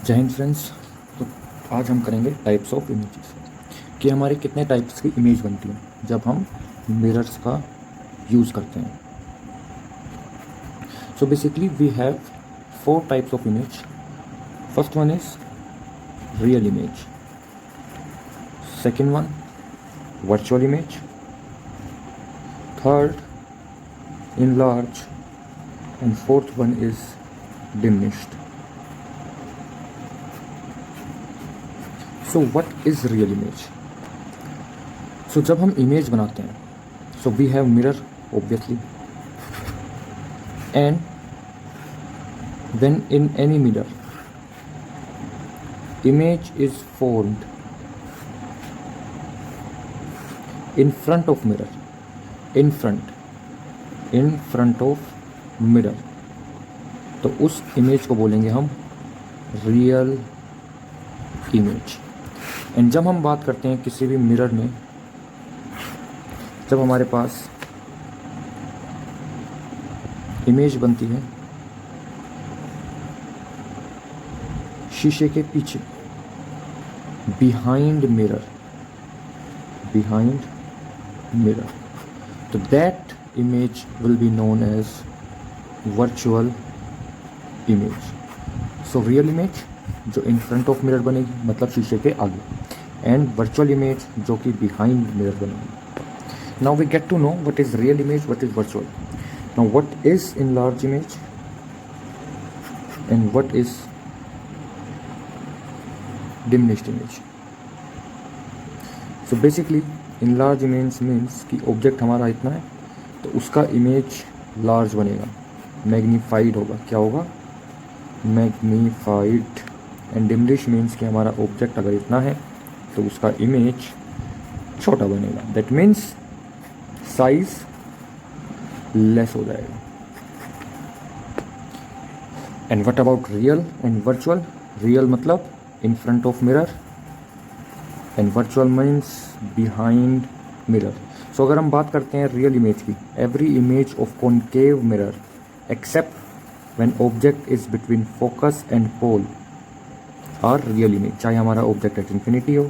जय हिंद फ्रेंड्स। तो आज हम करेंगे टाइप्स ऑफ इमेजेस कि हमारे कितने टाइप्स की इमेज बनती हैं जब हम मिरर्स का यूज़ करते हैं। So basically we have 4 types of image. First one is real image, second one virtual image, third enlarged, and fourth one is diminished. So what is real image? So जब हम image बनाते हैं, so we have mirror obviously, and when in any mirror image is formed in front of mirror, in front of mirror, तो उस image को बोलेंगे हम real image. And जब हम बात करते हैं किसी भी मिरर में, जब हमारे पास इमेज बनती है शीशे के पीछे, बिहाइंड मिरर, तो that image will be known as virtual image. So real image जो in front of mirror बनेगी, मतलब शीशे के आगे, and virtual image जो कि behind mirror बनेगी. Now we get to know what is real image, what is virtual. Now what is enlarged image and what is diminished image. So basically enlarged image means कि object हमारा इतना है तो उसका image large बनेगा, magnified होगा। क्या होगा? मैग्नीफाइड। एंड डिमिनिश मीन्स कि हमारा ऑब्जेक्ट अगर इतना है तो उसका इमेज छोटा बनेगा, दैट मीन्स साइज लेस हो जाएगा। And what about real and virtual? Real मतलब in front of mirror and virtual means behind mirror. So अगर हम बात करते हैं रियल इमेज की, every image of concave mirror except when object is between focus and pole are real image. चाहे हमारा object at infinity हो,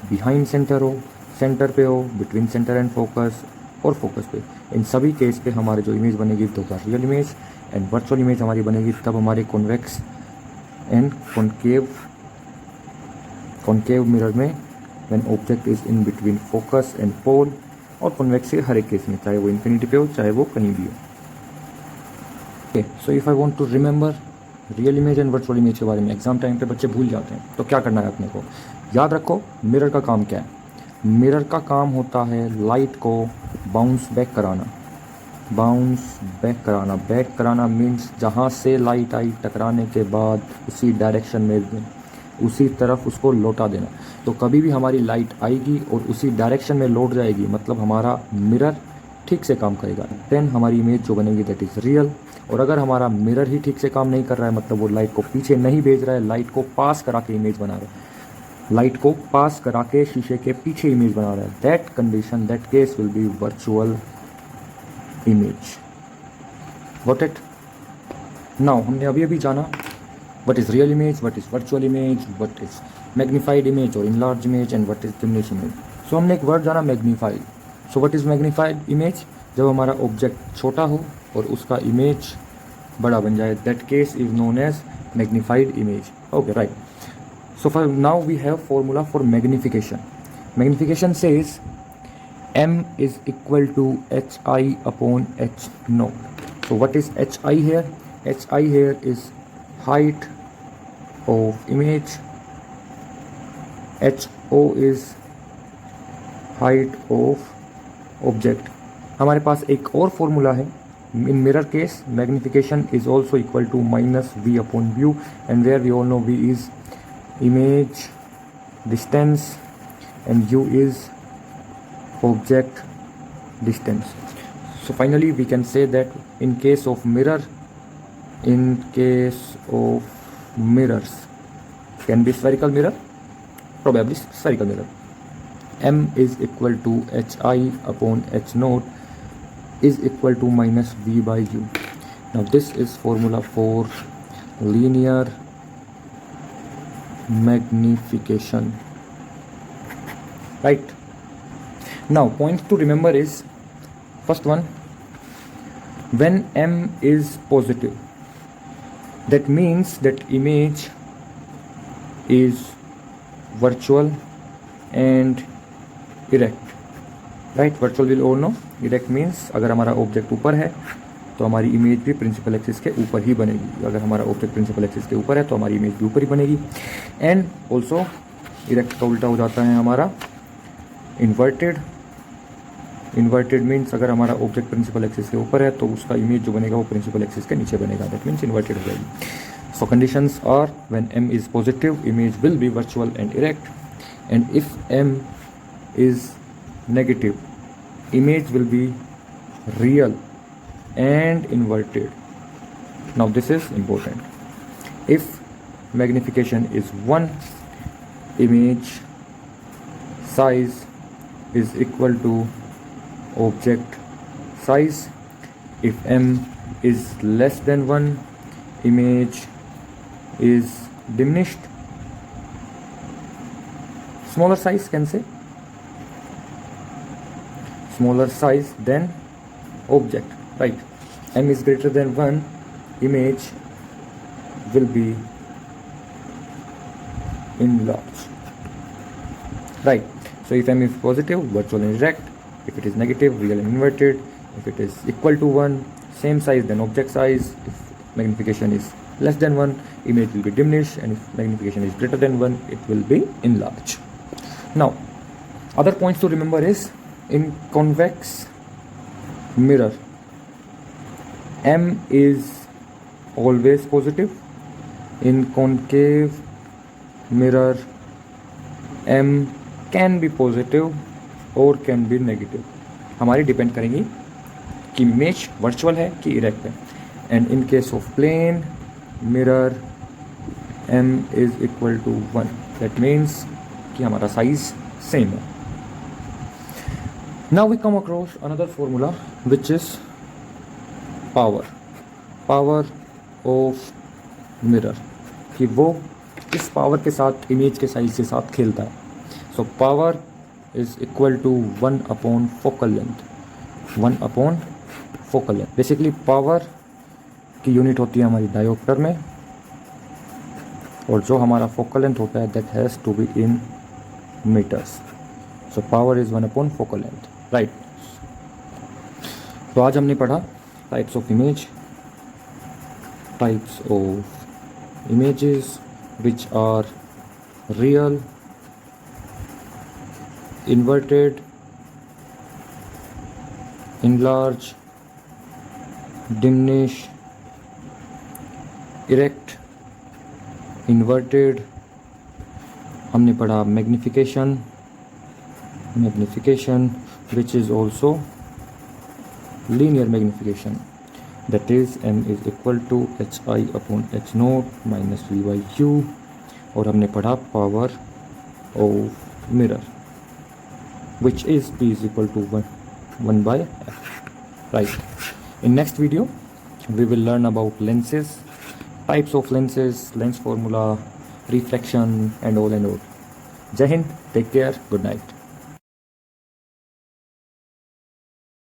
behind centre हो, सेंटर पे हो, बिटवीन सेंटर एंड फोकस और फोकस पे, इन सभी केस पे हमारे जो इमेज बनेगी तो real image. And virtual image हमारी बनेगी तब हमारे कॉन्वेक्स एंड कॉनकेव मिरर में when object is in between focus and pole, और कॉन्वेक्स के हर एक केस में, चाहे वो इन्फिनिटी पे हो चाहे वो कहीं भी हो। Okay, so if I want to remember real image and virtual image के बारे में, एग्जाम टाइम पे बच्चे भूल जाते हैं, तो क्या करना है अपने को? याद रखो मिरर का काम क्या है। मिरर का काम होता है लाइट को बाउंस बैक कराना मीन्स जहाँ से लाइट आई टकराने के बाद उसी डायरेक्शन में, उसी तरफ उसको लौटा देना। तो कभी भी हमारी लाइट आएगी और उसी डायरेक्शन में लौट जाएगी, मतलब हमारा मिरर ठीक से काम करेगा, देन हमारी इमेज जो बनेगी दैट इज़ रियल। और अगर हमारा मिरर ही ठीक से काम नहीं कर रहा है, मतलब वो लाइट को पीछे नहीं भेज रहा है, लाइट को पास करा के इमेज बना रहा है, लाइट को पास करा के शीशे के पीछे इमेज बना रहा है, that condition, that case will be virtual image. Got it? Now हमने अभी जाना what is real image, what is virtual image, what is magnified image or enlarged image, and what is diminished image. So हमने एक word जाना magnified. So what is magnified image? जब हमारा object छोटा हो और उसका इमेज बड़ा बन जाए, that case is known as magnified image. Okay, right. So for now we have formula for magnification. Magnification says m is equal to hi upon h naught. So what is hi here? Hi here is height of image, ho is height of object. हमारे पास एक और formula है in mirror case, magnification is also equal to minus v upon V, and where we all know v is image distance and u is object distance. So finally we can say that in case of mirrors can be spherical mirror, probably spherical mirror, m is equal to hi upon h naught is equal to minus v by u. Now this is formula for linear magnification. Right. Now points to remember is, first one, when m is positive, that means that image is virtual and erect. Right, virtual will और no, erect means अगर हमारा object ऊपर है तो हमारी image भी principal axis के ऊपर ही बनेगी, अगर हमारा ऑब्जेक्ट प्रिंसिपल एक्सिस के ऊपर है तो हमारी इमेज भी ऊपर ही बनेगी. एंड ऑल्सो इरेक्ट का उल्टा हो जाता है हमारा इन्वर्टेड. इन्वर्टेड मीन्स अगर हमारा ऑब्जेक्ट प्रिंसिपल एक्सिस के ऊपर है तो उसका इमेज जो बनेगा वो प्रिंसिपल एक्सिस के नीचे बनेगा, दैट मीन्स इन्वर्टेड हो जाएगी. So conditions are, when m is positive image will be virtual and erect, and if m is negative, image will be real and inverted. Now this is important. If magnification is 1, image size is equal to object size. If m is less than 1, image is diminished. Smaller size can say, smaller size than object, right? M is greater than 1, image will be enlarged, right? So if m is positive, virtual and erect. If it is negative, real and inverted. If it is equal to 1, same size than object size. If magnification is less than 1, image will be diminished, and if magnification is greater than 1, it will be enlarged. Now other points to remember is, in convex mirror m is always positive. In concave mirror m can be positive or can be negative. हमारी depend करेंगी कि image virtual है कि erect है. And in case of plane mirror m is equal to 1, that means कि हमारा size same है. Now we come across another formula which is power of mirror, कि वो इस पावर के साथ इमेज के साइज के साथ खेलता है. So power is equal to 1 upon focal length. 1 upon focal length, basically power की यूनिट होती है हमारी डायोप्टर में, और जो हमारा फोकल लेंथ होता है that has to be in meters. So power is 1 upon focal length, right. तो आज हमने पढ़ा types of image, types of images which are real, inverted, enlarge, diminish, erect, inverted. हमने पढ़ा magnification which is also linear magnification, that is m is equal to hi upon h naught minus v by u. और हमने पढ़ा power of mirror which is p is equal to 1 by f, right. In next video we will learn about lenses, types of lenses, lens formula, reflection and all. Jai Hind, take care, good night.